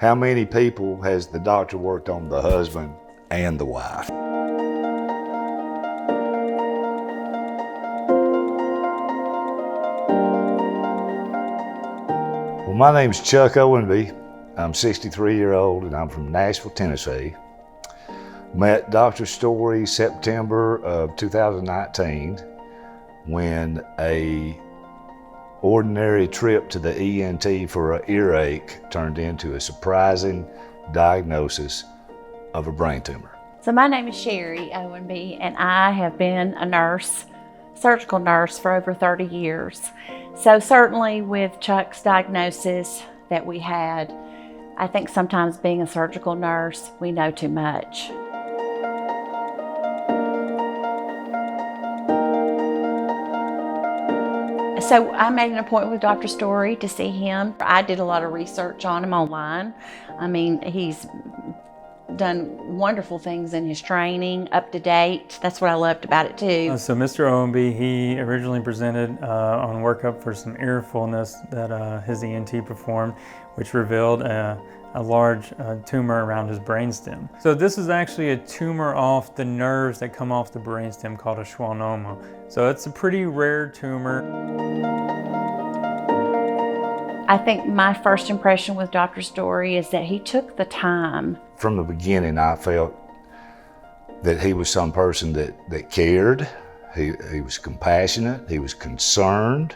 How many people has the doctor worked on the husband and the wife? Well, my name's Chuck Owenby. I'm 63-year-old and I'm from Nashville, Tennessee. Met Dr. Storey September of 2019 when a ordinary trip to the ENT for an earache turned into a surprising diagnosis of a brain tumor. So my name is Sherri Owenby, and I have been a nurse, surgical nurse, for over 30 years. So certainly with Chuck's diagnosis that we had, I think sometimes being a surgical nurse, we know too much. So I made an appointment with Dr. Storey to see him. I did a lot of research on him online. I mean, he's done wonderful things in his training, up to date. That's what I loved about it too. So Mr. Owenby, he originally presented on workup for some ear fullness that his ENT performed, which revealed a large tumor around his brainstem. So this is actually a tumor off the nerves that come off the brainstem called a schwannoma. So it's a pretty rare tumor. I think my first impression with Dr. Storey is that he took the time. From the beginning, I felt that he was some person that cared. He was compassionate, he was concerned,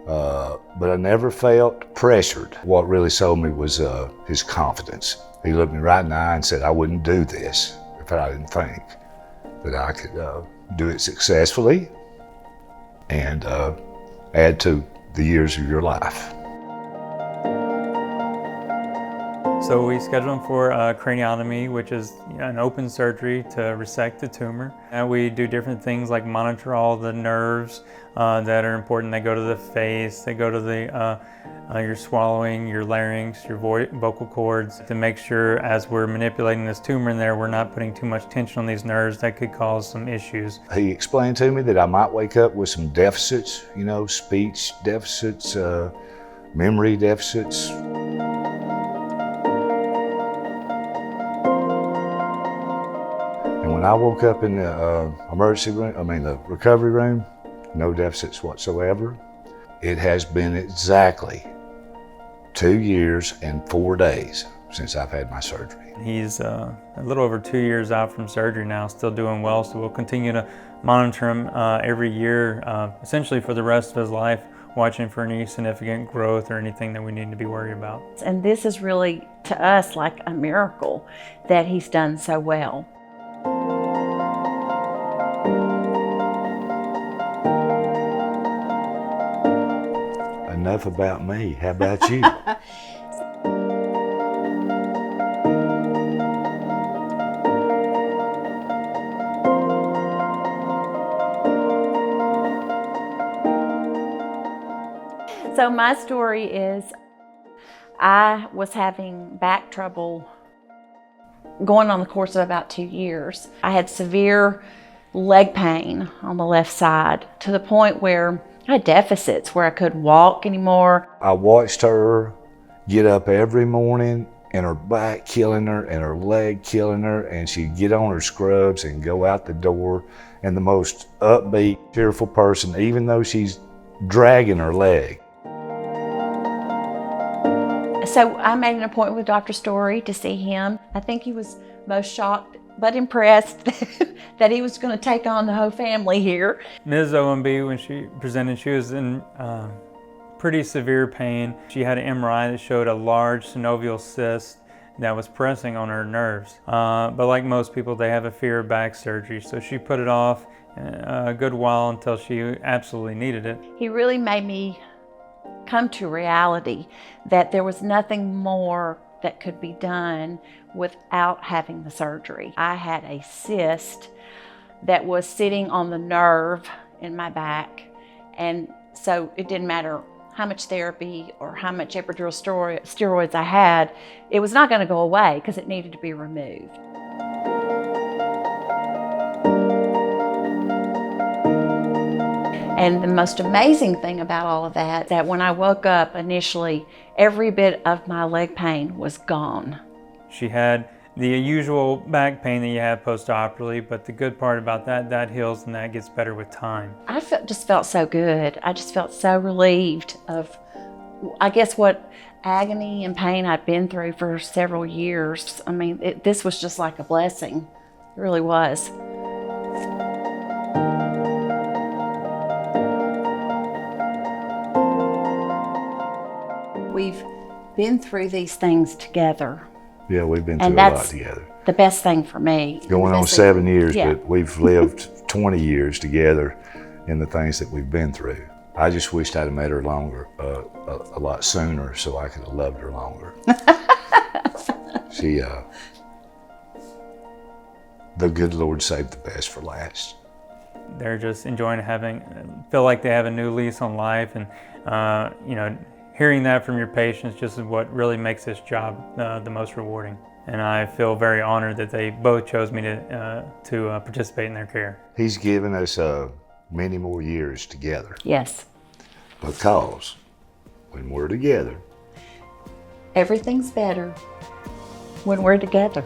but I never felt pressured. What really sold me was his confidence. He looked me right in the eye and said, I wouldn't do this if I didn't think that I could do it successfully and add to the years of your life. So we schedule him for a craniotomy, which is an open surgery to resect the tumor. And we do different things like monitor all the nerves that are important. They go to the face, they go to the your swallowing, your larynx, your vocal cords, to make sure as we're manipulating this tumor in there, we're not putting too much tension on these nerves that could cause some issues. He explained to me that I might wake up with some deficits, speech deficits, memory deficits. When I woke up in the emergency room, the recovery room, no deficits whatsoever. It has been exactly 2 years and 4 days since I've had my surgery. He's a little over 2 years out from surgery now, still doing well, so we'll continue to monitor him every year, essentially for the rest of his life, watching for any significant growth or anything that we need to be worried about. And this is really, to us, like a miracle that he's done so well. Enough about me. How about you? So my story is, I was having back trouble going on the course of about 2 years. I had severe leg pain on the left side to the point where I had deficits where I couldn't walk anymore. I watched her get up every morning and her back killing her and her leg killing her, and she'd get on her scrubs and go out the door, and the most upbeat, cheerful person, even though she's dragging her leg. So I made an appointment with Dr. Storey to see him. I think he was most shocked but impressed that he was going to take on the whole family here. Ms. Owenby, when she presented, she was in pretty severe pain. She had an MRI that showed a large synovial cyst that was pressing on her nerves. But like most people, they have a fear of back surgery, so she put it off a good while until she absolutely needed it. He really made me come to reality that there was nothing more that could be done without having the surgery. I had a cyst that was sitting on the nerve in my back, and so it didn't matter how much therapy or how much epidural steroids I had, it was not going to go away because it needed to be removed. And the most amazing thing about all of that when I woke up initially, every bit of my leg pain was gone. She had the usual back pain that you have post-operatively, but the good part about that heals and that gets better with time. I just felt so good. I just felt so relieved of, I guess, what agony and pain I'd been through for several years. I mean, this was just like a blessing. It really was. We've been through these things together. Yeah, we've been through And a lot that's together. the best thing for me. Going The on best thing- 7 years, Yeah. but we've lived 20 years together in the things that we've been through. I just wished I'd have met her longer, a lot sooner, so I could have loved her longer. She, the good Lord saved the best for last. They're just enjoying feel like they have a new lease on life, and hearing that from your patients just is what really makes this job the most rewarding. And I feel very honored that they both chose me to participate in their care. He's given us many more years together, Yes. because when we're together, Everything's better when we're together.